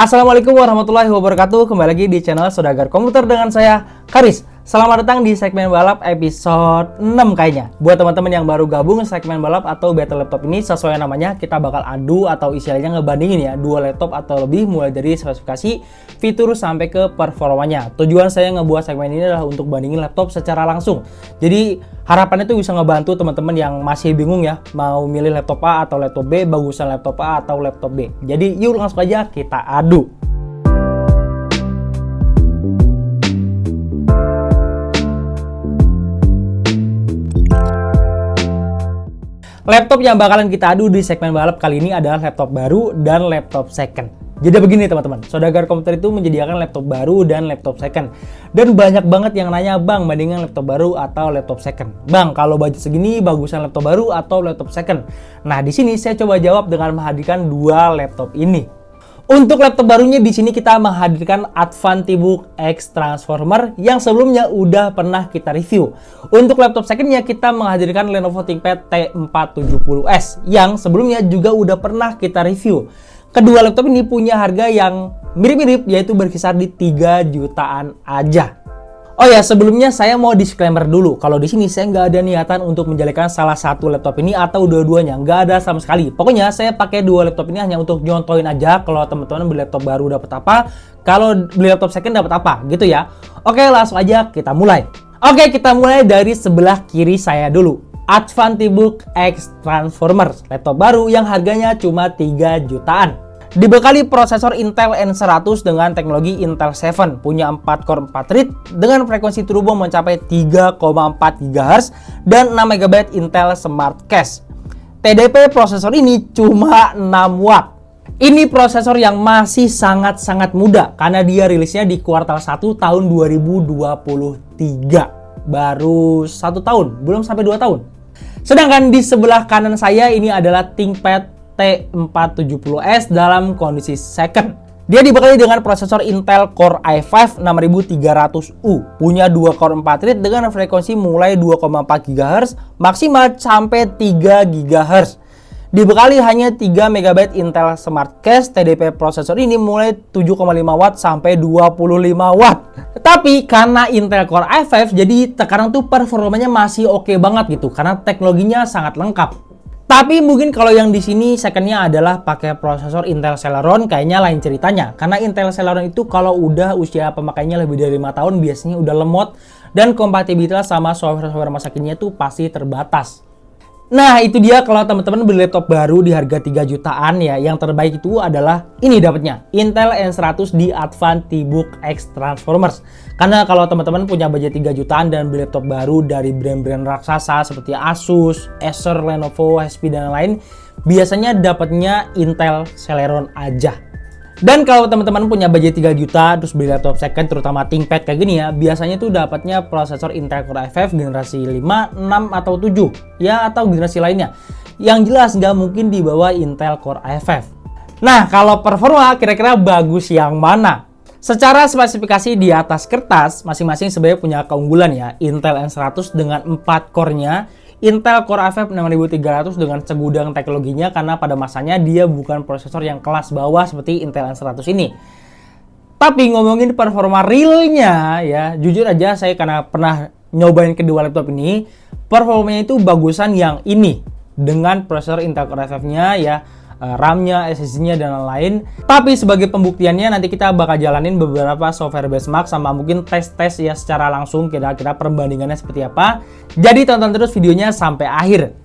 Assalamualaikum warahmatullahi wabarakatuh. Kembali lagi di channel Saudagar Komputer dengan saya, Karis. Selamat datang di segmen balap episode 6 kayaknya. Buat teman-teman yang baru gabung segmen balap atau battle laptop ini, sesuai namanya kita bakal adu atau istilahnya ngebandingin ya dua laptop atau lebih, mulai dari spesifikasi, fitur sampai ke performanya. Tujuan saya ngebuat segmen ini adalah untuk bandingin laptop secara langsung. Jadi harapannya tuh bisa ngebantu teman-teman yang masih bingung ya mau milih laptop A atau laptop B, bagusan laptop A atau laptop B. Jadi yuk langsung aja kita adu. Laptop yang bakalan kita adu di segmen balap kali ini adalah laptop baru dan laptop second. Jadi begini teman-teman, Saudagar Komputer itu menyediakan laptop baru dan laptop second. Dan banyak banget yang nanya, "Bang, bandingin laptop baru atau laptop second?" "Bang, kalau budget segini bagusan laptop baru atau laptop second?" Nah, di sini saya coba jawab dengan menghadirkan dua laptop ini. Untuk laptop barunya di sini kita menghadirkan Advantibook X Transformer yang sebelumnya udah pernah kita review. Untuk laptop secondnya kita menghadirkan Lenovo ThinkPad T470S yang sebelumnya juga udah pernah kita review. Kedua laptop ini punya harga yang mirip-mirip, yaitu berkisar di 3 jutaan aja. Oh ya, sebelumnya saya mau disclaimer dulu. Kalau di sini saya nggak ada niatan untuk menjelekkan salah satu laptop ini atau dua-duanya, nggak ada sama sekali. Pokoknya saya pakai dua laptop ini hanya untuk nyontoin aja. Kalau teman-teman beli laptop baru dapat apa, kalau beli laptop second dapat apa, gitu ya. Oke, langsung aja kita mulai. Oke, kita mulai dari sebelah kiri saya dulu. Advantibook X Transformer, laptop baru yang harganya cuma 3 jutaan. Dibekali prosesor Intel N100 dengan teknologi Intel 7, punya 4 core 4 thread dengan frekuensi turbo mencapai 3,4 GHz dan 6 MB Intel Smart Cache. TDP prosesor ini cuma 6 watt. Ini prosesor yang masih sangat-sangat muda karena dia rilisnya di kuartal 1 tahun 2023. Baru 1 tahun, belum sampai 2 tahun. Sedangkan di sebelah kanan saya ini adalah ThinkPad T470S dalam kondisi second. Dia dibekali dengan prosesor Intel Core i5 6300U, punya 2 core 4 thread dengan frekuensi mulai 2,4 GHz maksimal sampai 3 GHz. Dibekali hanya 3 MB Intel Smart Cache, TDP prosesor ini mulai 7,5 watt sampai 25 watt. Tapi karena Intel Core i5 jadi sekarang tuh performanya masih oke banget gitu karena teknologinya sangat lengkap. Tapi mungkin kalau yang di sini secondnya adalah pakai prosesor Intel Celeron, kayaknya lain ceritanya. Karena Intel Celeron itu kalau udah usia pemakainya lebih dari 5 tahun biasanya udah lemot dan kompatibilitas sama software masa kini itu pasti terbatas. Nah, itu dia kalau teman-teman beli laptop baru di harga 3 jutaan ya, yang terbaik itu adalah ini dapatnya, Intel N100 di Advantibook X Transformers. Karena kalau teman-teman punya budget 3 jutaan dan beli laptop baru dari brand-brand raksasa seperti Asus, Acer, Lenovo, HP dan lain, biasanya dapatnya Intel Celeron aja. Dan kalau teman-teman punya budget 3 juta terus beli laptop second terutama ThinkPad kayak gini ya, biasanya tuh dapatnya prosesor Intel Core i5 generasi 5, 6 atau 7 ya, atau generasi lainnya. Yang jelas nggak mungkin di bawah Intel Core i5. Nah, kalau performa kira-kira bagus yang mana? Secara spesifikasi di atas kertas masing-masing sebenarnya punya keunggulan ya. Intel N100 dengan 4 core-nya, Intel Core i5 6300 dengan segudang teknologinya karena pada masanya dia bukan prosesor yang kelas bawah seperti Intel N100 ini. Tapi ngomongin performa realnya ya, jujur aja saya karena pernah nyobain kedua laptop ini, performanya itu bagusan yang ini dengan prosesor Intel Core i5-nya ya, RAM-nya, SSD-nya dan lain-lain. Tapi sebagai pembuktiannya nanti kita bakal jalanin beberapa software benchmark sama mungkin tes-tes ya secara langsung kira-kira perbandingannya seperti apa. Jadi tonton terus videonya sampai akhir.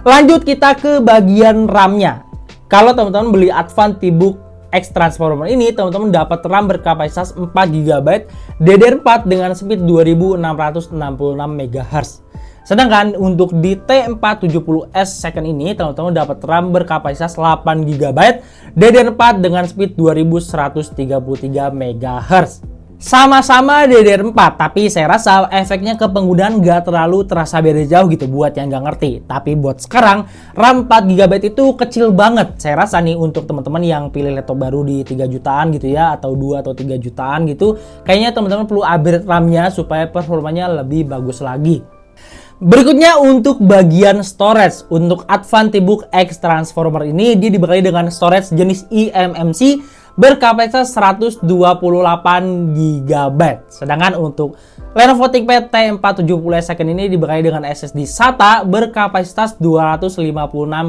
Lanjut kita ke bagian RAM-nya. Kalau teman-teman beli Advantibook X Transformer ini, teman-teman dapat RAM berkapasitas 4 GB DDR4 dengan speed 2666 MHz. Sedangkan untuk di T470S second ini, teman-teman dapat RAM berkapasitas 8 GB DDR4 dengan speed 2133 MHz. Sama-sama DDR4, tapi saya rasa efeknya ke penggunaan nggak terlalu terasa beda jauh gitu buat yang nggak ngerti. Tapi buat sekarang, RAM 4 GB itu kecil banget. Saya rasa nih untuk teman-teman yang pilih laptop baru di 3 jutaan gitu ya, atau 2 atau 3 jutaan gitu, kayaknya teman-teman perlu upgrade RAM-nya supaya performanya lebih bagus lagi. Berikutnya untuk bagian storage. Untuk Advantibook X Transformer ini dia dibekali dengan storage jenis eMMC berkapasitas 128 GB. Sedangkan untuk Lenovo ThinkPad T470S Second ini dibekali dengan SSD SATA berkapasitas 256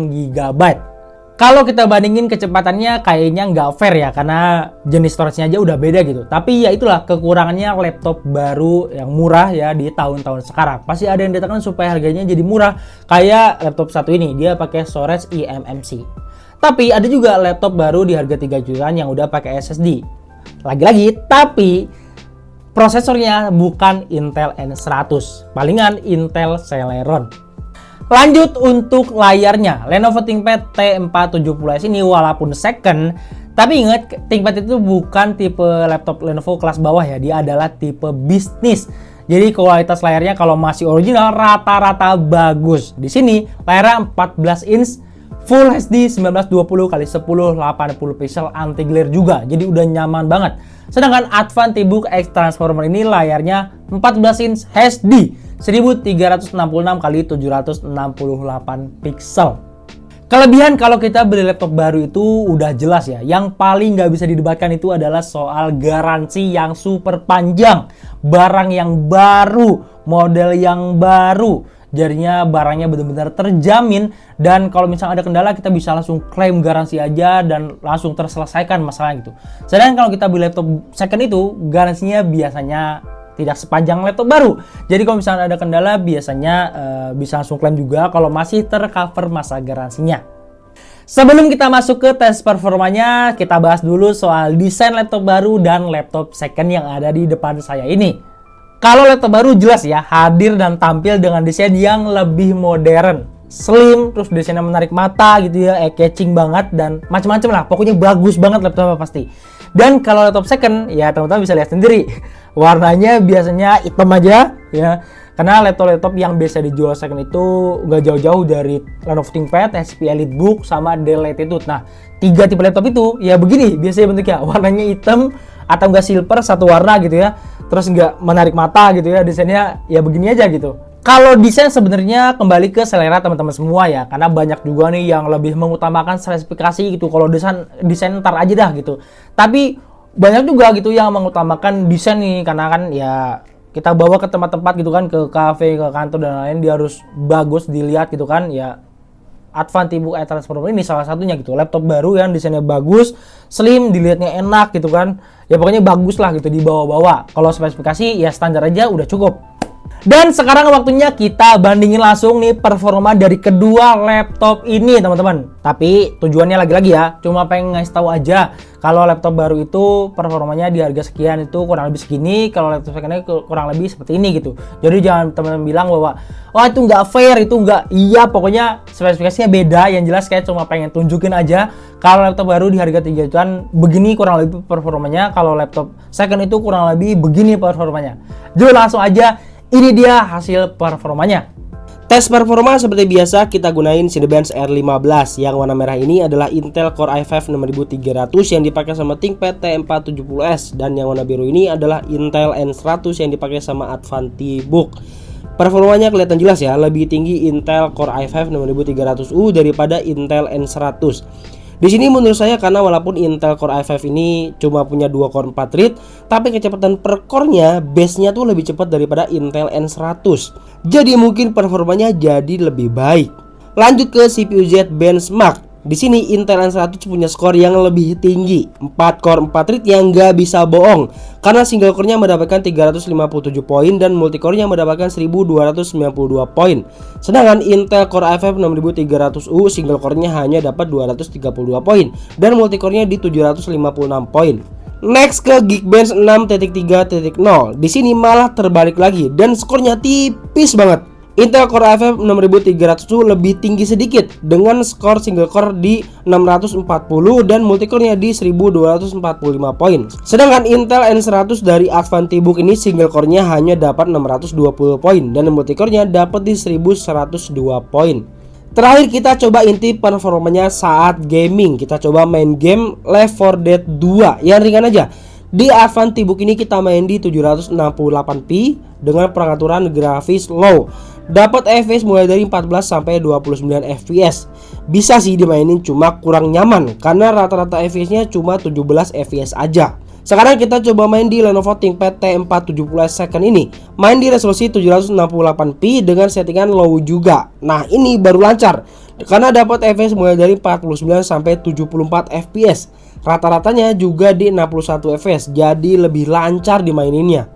GB. Kalau kita bandingin kecepatannya kayaknya nggak fair ya, karena jenis storage-nya aja udah beda gitu. Tapi ya itulah kekurangannya laptop baru yang murah ya di tahun-tahun sekarang. Pasti ada yang ditekan supaya harganya jadi murah. Kayak laptop satu ini, dia pakai storage eMMC. Tapi ada juga laptop baru di harga 3 jutaan yang udah pakai SSD. Lagi-lagi, tapi prosesornya bukan Intel N100, palingan Intel Celeron. Lanjut untuk layarnya, Lenovo ThinkPad T470S ini walaupun second, tapi ingat ThinkPad itu bukan tipe laptop Lenovo kelas bawah ya, dia adalah tipe bisnis. Jadi kualitas layarnya kalau masih original rata-rata bagus. Di sini layarnya 14 inch Full HD 1920x1080 pixel anti glare juga, jadi udah nyaman banget. Sedangkan AdvantiBook X Transformer ini layarnya 14 inch HD 1366x768 pixel. Kelebihan kalau kita beli laptop baru itu udah jelas ya. Yang paling nggak bisa didebatkan itu adalah soal garansi yang super panjang. Barang yang baru, model yang baru. Jadinya barangnya benar-benar terjamin. Dan kalau misalnya ada kendala kita bisa langsung klaim garansi aja dan langsung terselesaikan masalahnya gitu. Sedangkan kalau kita beli laptop second itu garansinya biasanya tidak sepanjang laptop baru. Jadi kalau misalnya ada kendala biasanya bisa langsung klaim juga kalau masih tercover masa garansinya. Sebelum kita masuk ke tes performanya, kita bahas dulu soal desain laptop baru dan laptop second yang ada di depan saya ini. Kalau laptop baru jelas ya, hadir dan tampil dengan desain yang lebih modern, slim, terus desainnya menarik mata gitu ya, eye-catching banget dan macam-macam lah. Pokoknya bagus banget laptopnya pasti. Dan kalau laptop second, ya teman-teman bisa lihat sendiri. Warnanya biasanya hitam aja ya. Karena laptop-laptop yang biasa dijual second itu nggak jauh-jauh dari Lenovo ThinkPad, HP EliteBook, sama Dell Latitude. Nah, 3 tipe laptop itu ya begini biasanya bentuknya. Warnanya hitam atau nggak silver satu warna gitu ya. Terus nggak menarik mata gitu ya. Desainnya ya begini aja gitu. Kalau desain sebenarnya kembali ke selera teman-teman semua ya, karena banyak juga nih yang lebih mengutamakan spesifikasi gitu. Kalau desain ntar aja dah gitu. Tapi banyak juga gitu yang mengutamakan desain nih, karena kan ya kita bawa ke tempat-tempat gitu kan, ke kafe, ke kantor dan lain-lain, dia harus bagus dilihat gitu kan. Ya AdvantiBook X Transformer ini salah satunya gitu. Laptop baru yang desainnya bagus, slim, dilihatnya enak gitu kan. Ya pokoknya bagus lah gitu dibawa-bawa. Kalau spesifikasi ya standar aja udah cukup. Dan sekarang waktunya kita bandingin langsung nih performa dari kedua laptop ini teman-teman. Tapi tujuannya lagi-lagi ya, cuma pengen ngasih tahu aja kalau laptop baru itu performanya di harga sekian itu kurang lebih segini, kalau laptop secondnya kurang lebih seperti ini gitu. Jadi jangan teman-teman bilang bahwa wah itu nggak fair, itu nggak, iya pokoknya spesifikasinya beda. Yang jelas kayak cuma pengen tunjukin aja kalau laptop baru di harga 3 jutaan begini kurang lebih performanya, kalau laptop second itu kurang lebih begini performanya. Jadi langsung aja, ini dia hasil performanya. Tes performa seperti biasa kita gunain Cinebench R15. Yang warna merah ini adalah Intel Core i5 6300 yang dipakai sama ThinkPad T470S, dan yang warna biru ini adalah Intel N100 yang dipakai sama AdvantiBook. Performanya kelihatan jelas ya, lebih tinggi Intel Core i5 6300U daripada Intel N100. Di sini menurut saya karena walaupun Intel Core i5 ini cuma punya 2 core 4 thread, tapi kecepatan per core-nya base-nya tuh lebih cepat daripada Intel N100. Jadi mungkin performanya jadi lebih baik. Lanjut ke CPU Z benchmark. Di sini Intel N100 punya skor yang lebih tinggi, 4 core 4 thread yang nggak bisa bohong. Karena single core-nya mendapatkan 357 poin dan multi-core-nya mendapatkan 1292 poin. Sedangkan Intel Core i5 6300U single core-nya hanya dapat 232 poin dan multi-core-nya di 756 poin. Next ke Geekbench 6.3.0. Di sini malah terbalik lagi dan skornya tipis banget. Intel Core i5 6300U lebih tinggi sedikit dengan skor single core di 640 dan multicore-nya di 1245 poin. Sedangkan Intel N100 dari AdvantiBook ini single core-nya hanya dapat 620 poin dan multicore-nya dapat di 1102 poin. Terakhir kita coba inti performanya saat gaming. Kita coba main game Left 4 Dead 2 yang ringan aja. Di AdvantiBook ini kita main di 768p dengan pengaturan grafis low. Dapat FPS mulai dari 14 sampai 29 FPS. Bisa sih dimainin, cuma kurang nyaman karena rata-rata FPS-nya cuma 17 FPS aja. Sekarang kita coba main di Lenovo ThinkPad T470S Second ini. Main di resolusi 768p dengan settingan low juga. Nah, ini baru lancar karena dapat FPS mulai dari 49 sampai 74 FPS. Rata-ratanya juga di 61 FPS, jadi lebih lancar dimaininnya.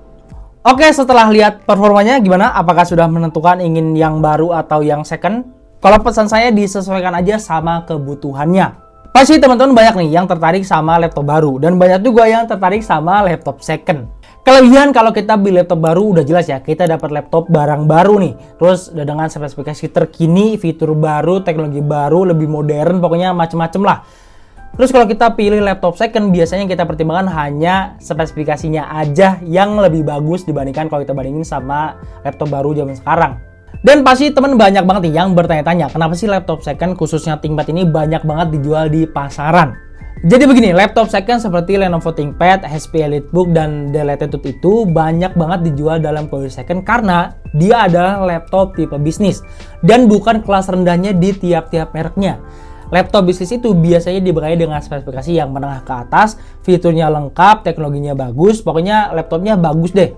Oke, setelah lihat performanya gimana? Apakah sudah menentukan ingin yang baru atau yang second? Kalau pesan saya disesuaikan aja sama kebutuhannya. Pasti teman-teman banyak nih yang tertarik sama laptop baru dan banyak juga yang tertarik sama laptop second. Kelebihan kalau kita beli laptop baru udah jelas ya, kita dapat laptop barang baru nih. Terus udah dengan spesifikasi terkini, fitur baru, teknologi baru, lebih modern, pokoknya macem-macem lah. Terus kalau kita pilih laptop second, biasanya kita pertimbangkan hanya spesifikasinya aja yang lebih bagus dibandingkan kalau kita bandingin sama laptop baru zaman sekarang. Dan pasti teman banyak banget nih yang bertanya-tanya, kenapa sih laptop second khususnya ThinkPad ini banyak banget dijual di pasaran? Jadi begini, laptop second seperti Lenovo ThinkPad, HP EliteBook, dan Dell Latitude itu banyak banget dijual dalam kondisi second karena dia adalah laptop tipe bisnis dan bukan kelas rendahnya di tiap-tiap mereknya. Laptop bisnis itu biasanya dibekali dengan spesifikasi yang menengah ke atas, fiturnya lengkap, teknologinya bagus, pokoknya laptopnya bagus deh.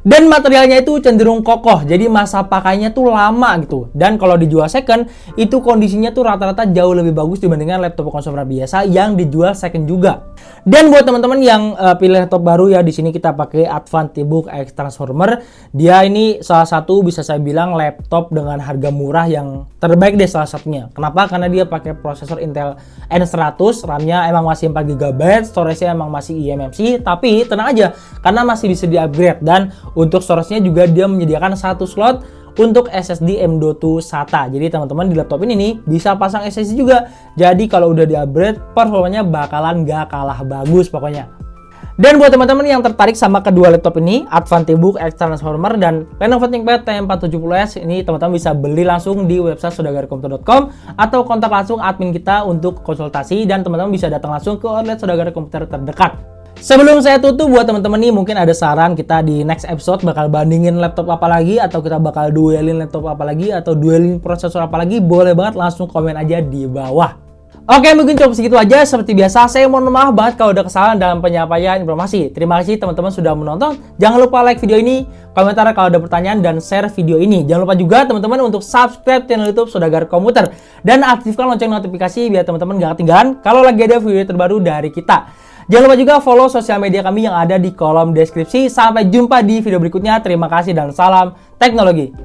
Dan materialnya itu cenderung kokoh, jadi masa pakainya tuh lama gitu. Dan kalau dijual second, itu kondisinya tuh rata-rata jauh lebih bagus dibandingkan laptop konsumer biasa yang dijual second juga. Dan buat teman-teman yang pilih laptop baru ya, di sini kita pakai Advantibook X Transformer. Dia ini salah satu bisa saya bilang laptop dengan harga murah yang terbaik deh salah satunya. Kenapa? Karena dia pakai prosesor Intel N100, RAM-nya emang masih 4GB, storage-nya emang masih eMMC, tapi tenang aja karena masih bisa di-upgrade. Dan untuk storage-nya juga dia menyediakan satu slot untuk SSD M.2 SATA. Jadi teman-teman di laptop ini nih bisa pasang SSD juga. Jadi kalau udah di-upgrade, performanya bakalan gak kalah bagus pokoknya. Dan buat teman-teman yang tertarik sama kedua laptop ini, Advantibook X Transformer dan Lenovo ThinkPad T470S, ini teman-teman bisa beli langsung di website saudagarkomputer.com atau kontak langsung admin kita untuk konsultasi, dan teman-teman bisa datang langsung ke outlet Saudagar Komputer terdekat. Sebelum saya tutup, buat teman-teman nih mungkin ada saran kita di next episode bakal bandingin laptop apa lagi, atau kita bakal duelin laptop apa lagi, atau duelin prosesor apa lagi, boleh banget langsung komen aja di bawah. Oke, mungkin cukup segitu aja. Seperti biasa, saya mohon maaf banget kalau ada kesalahan dalam penyampaian informasi. Terima kasih teman-teman sudah menonton. Jangan lupa like video ini, komentar kalau ada pertanyaan, dan share video ini. Jangan lupa juga teman-teman untuk subscribe channel YouTube Saudagar Komputer dan aktifkan lonceng notifikasi biar teman-teman gak ketinggalan kalau lagi ada video terbaru dari kita. Jangan lupa juga follow sosial media kami yang ada di kolom deskripsi. Sampai jumpa di video berikutnya. Terima kasih dan salam teknologi.